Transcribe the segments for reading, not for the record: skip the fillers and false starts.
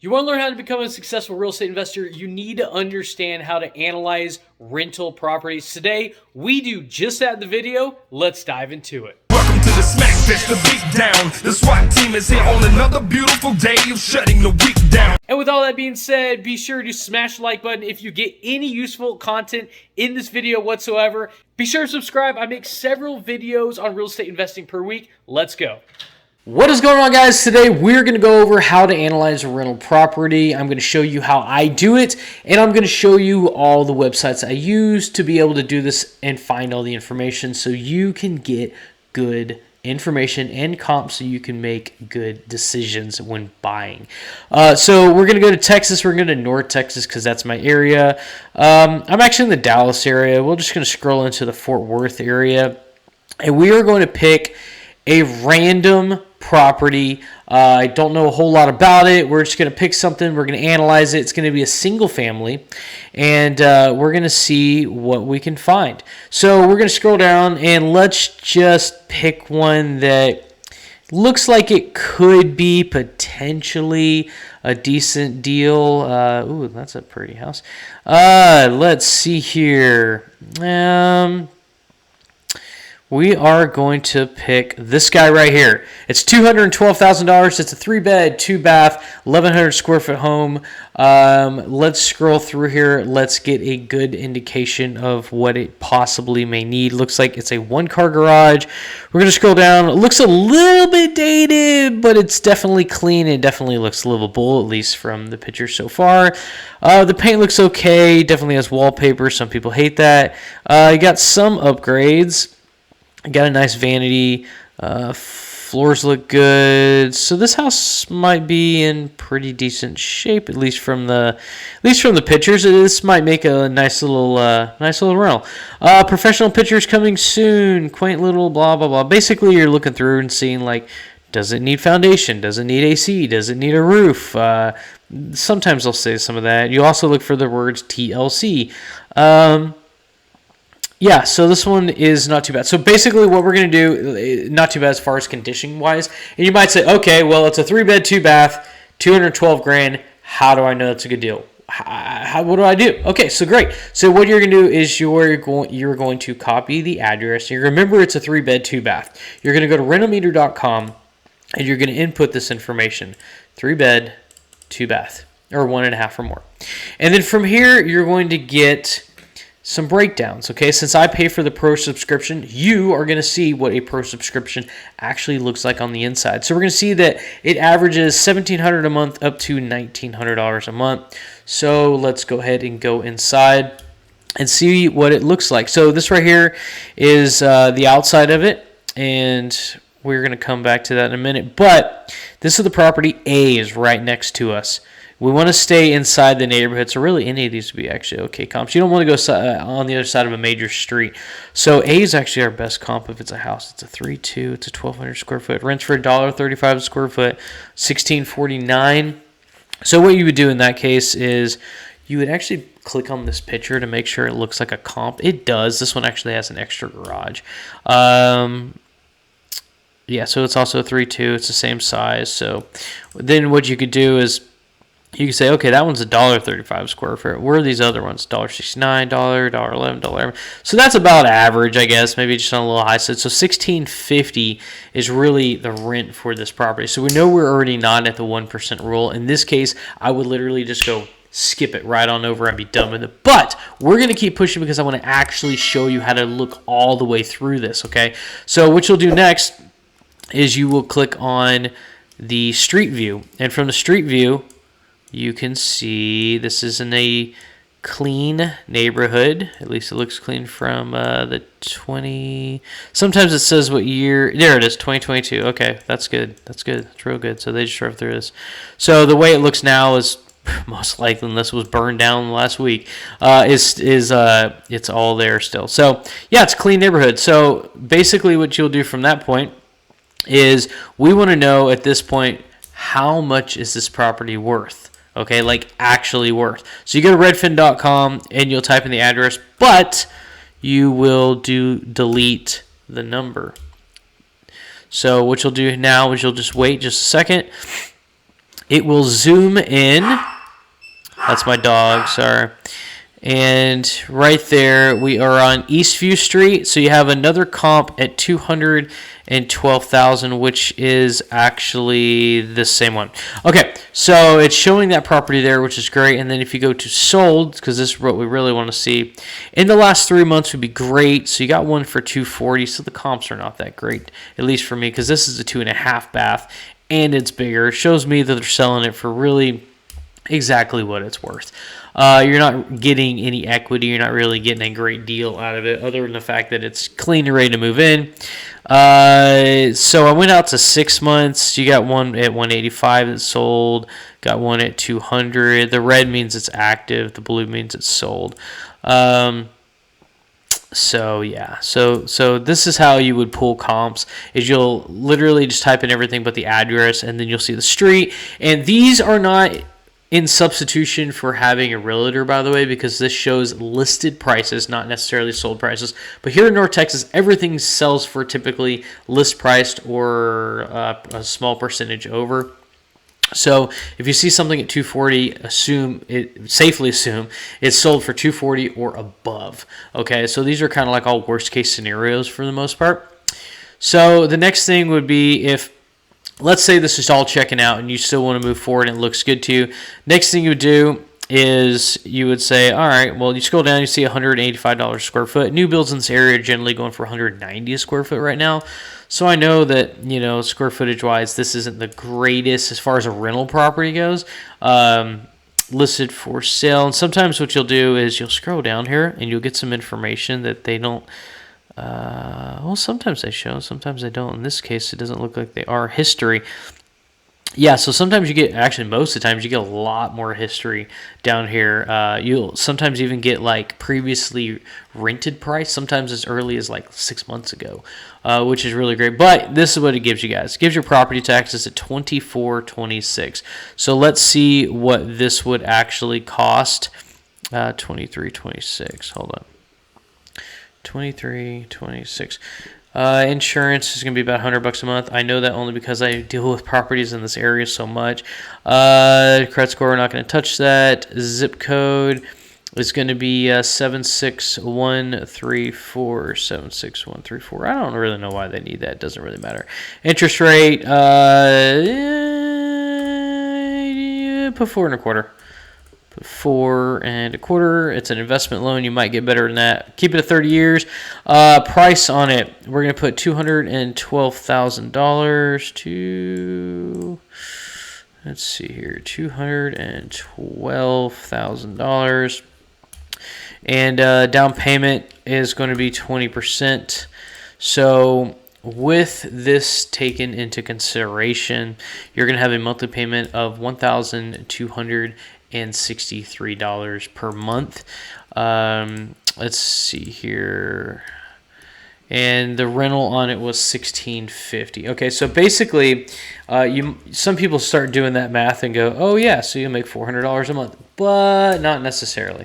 You want to learn how to become a successful real estate investor? You need to understand how to analyze rental properties. Today, we do just that in the video. Let's dive into it. Welcome to the Smack Fest, the beat down. The SWAT team is here on another beautiful day of shutting the week down. And with all that being said, be sure to smash the like button if you get any useful content in this video whatsoever. Be sure to subscribe. I make several videos on real estate investing per week. Let's go. What is going on, guys? Today we're going to go over how to analyze a rental property. I'm going to show you how I do it, and I'm going to show you all the websites I use to be able to do this and find all the information so you can get good information and comps so you can make good decisions when buying. So we're going to go to Texas. We're going to North Texas because that's my area. I'm actually in the Dallas area. We're just going to scroll into the Fort Worth area, and we are going to pick a random property. I don't know a whole lot about it. We're just going to pick something. We're going to analyze it. It's going to be a single family, and we're going to see what we can find. So we're going to scroll down, and let's just pick one that looks like it could be potentially a decent deal. Ooh, that's a pretty house. Let's see here. We are going to pick this guy right here. It's $212,000. It's a 3-bed, 2-bath, 1,100 square foot home. Let's scroll through here. Let's get a good indication of what it possibly may need. Looks like it's a 1-car garage. We're going to scroll down. It looks a little bit dated, but it's definitely clean. It definitely looks livable, at least from the picture so far. The paint looks okay. Definitely has wallpaper. Some people hate that. You got some upgrades. Got a nice vanity. Floors look good. So this house might be in pretty decent shape, at least from the pictures. This might make a nice little rental. Professional pictures coming soon. Quaint little blah blah blah. Basically, you're looking through and seeing like, does it need foundation? Does it need AC? Does it need a roof? Sometimes they'll say some of that. You also look for the words TLC. Yeah, so this one is not too bad. So basically what we're going to do, not too bad as far as condition-wise. And you might say, okay, well, it's a 3-bed, 2-bath, $212,000. How do I know that's a good deal? What do I do? Okay, so great. So what you're going to do is you're going to copy the address. You remember it's a 3-bed, 2-bath. You're going to go to rentalmeter.com, and you're going to input this information. 3-bed, 2-bath, or 1.5 or more. And then from here, you're going to get some breakdowns, okay? Since I pay for the pro subscription, you are going to see what a pro subscription actually looks like on the inside. So we're going to see that it averages $1,700 a month up to $1,900 a month. So let's go ahead and go inside and see what it looks like. So this right here is the outside of it, and we're going to come back to that in a minute. But this is the property. A is right next to us. We want to stay inside the neighborhood, so really any of these would be actually okay comps. You don't want to go on the other side of a major street. So A is actually our best comp if it's a house. It's a 3.2. It's a 1,200 square foot. Rents for $1.35 a square foot, $16.49. So what you would do in that case is you would actually click on this picture to make sure it looks like a comp. It does. This one actually has an extra garage. Yeah, so it's also a 3.2. It's the same size. So then what you could do is you can say, okay, that one's $1.35 square foot. Where are these other ones? $1.69, $1.11, $1.11. So that's about average, I guess. Maybe just on a little high side. So $16.50 is really the rent for this property. So we know we're already not at the 1% rule. In this case, I would literally just go skip it right on over and be done with it. But we're going to keep pushing because I want to actually show you how to look all the way through this, okay? So what you'll do next is you will click on the street view. And from the street view, you can see this is in a clean neighborhood. At least it looks clean from the 20. Sometimes it says what year. There it is, 2022. Okay, that's good. That's good. That's real good. So they just drove through this. So the way it looks now is most likely, unless it was burned down last week, it's all there still. So yeah, it's a clean neighborhood. So basically, what you'll do from that point is we want to know at this point how much is this property worth. Okay, like actually worth. So you go to redfin.com and you'll type in the address, but you will delete the number. So what you'll do now is you'll just wait just a second. it will zoom in. That's my dog, sorry. And right there, we are on Eastview Street. So you have another comp at 212,000, which is actually the same one. Okay, so it's showing that property there, which is great. And then if you go to sold, because this is what we really want to see, in the last 3 months would be great. So you got one for 240. So the comps are not that great, at least for me, because this is a 2.5 bath and it's bigger. It shows me that they're selling it for really exactly what it's worth. You're not getting any equity. You're not really getting a great deal out of it, other than the fact that it's clean and ready to move in. So I went out to 6 months. You got one at 185 that sold. Got one at 200. The red means it's active. The blue means it's sold. So yeah, so this is how you would pull comps. Is you'll literally just type in everything but the address, and then you'll see the street. And these are not in substitution for having a realtor, by the way, because this shows listed prices, not necessarily sold prices. But here in North Texas, everything sells for typically list priced or a small percentage over. So if you see something at 240, safely assume it's sold for 240 or above. Okay, so these are kind of like all worst case scenarios for the most part. So the next thing would be if, let's say this is all checking out and you still want to move forward and it looks good to you. Next thing you would do is you would say, all right, well, you scroll down, you see $185 a square foot. New builds in this area are generally going for $190 a square foot right now. So I know that, square footage wise, this isn't the greatest as far as a rental property goes. Listed for sale. And sometimes what you'll do is you'll scroll down here and you'll get some information that they don't. Well, sometimes they show, sometimes they don't. In this case, it doesn't look like they are. History. Yeah, so sometimes you get, actually most of the times you get a lot more history down here. You'll sometimes even get like previously rented price, sometimes as early as like 6 months ago, which is really great. But this is what it gives you guys. It gives your property taxes at $24.26. So let's see what this would actually cost. $23.26. Hold on. $23.26. Insurance is going to be about $100 a month. I know that only because I deal with properties in this area so much. Credit score, we're not going to touch that. Zip code is going to be 76134. 76134. I don't really know why they need that. It doesn't really matter. Interest rate, put 4.25. 4.25. It's an investment loan. You might get better than that. Keep it at 30 years. Price on it, we're going to put $212,000 to, let's see here, $212,000. And down payment is going to be 20%. So with this taken into consideration, you're going to have a monthly payment of $1,263 per month. Let's see here. And the rental on it was $1,650. Okay, so basically, some people start doing that math and go, oh yeah, so you'll make $400 a month, but not necessarily.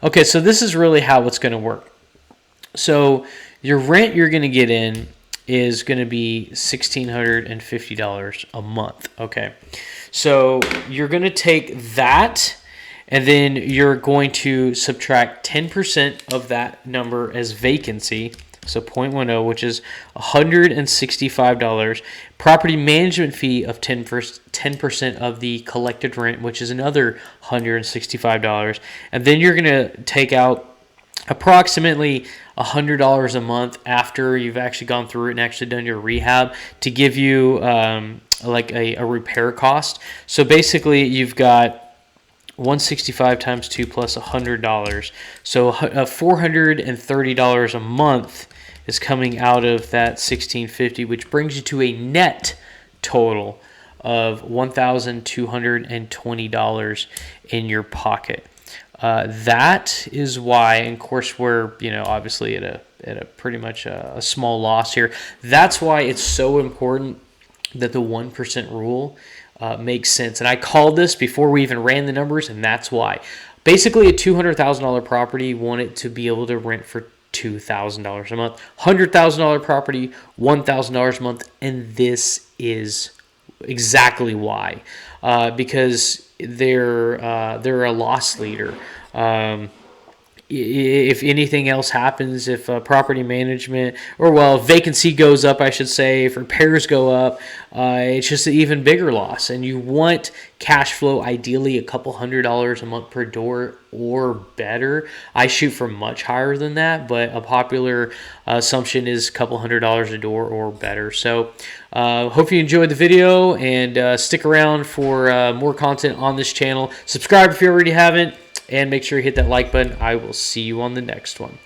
Okay, so this is really how it's going to work. So your rent you're going to get in is going to be $1,650 a month. Okay, so you're going to take that, and then you're going to subtract 10% of that number as vacancy. So 0.10, which is $165. Property management fee of 10% of the collected rent, which is another $165. And then you're going to take out approximately $100 a month after you've actually gone through it and actually done your rehab to give you like a repair cost. So basically you've got $165 times 2 plus $100. So $430 a month is coming out of that $1,650, which brings you to a net total of $1,220 in your pocket. That is why, and of course we're obviously at a pretty much a small loss here. That's why it's so important that the 1% rule makes sense. And I called this before we even ran the numbers, and that's why. Basically, a $200,000 property, you want it to be able to rent for $2,000 a month. $100,000 property, $1,000 a month, and this is exactly why. because they're a loss leader. If anything else happens, if property management if vacancy goes up, I should say, if repairs go up, it's just an even bigger loss. And you want cash flow, ideally a couple $100 a month per door or better. I shoot for much higher than that, but a popular assumption is a couple $100 a door or better. So hope you enjoyed the video, and stick around for more content on this channel. Subscribe if you already haven't, and make sure you hit that like button. I will see you on the next one.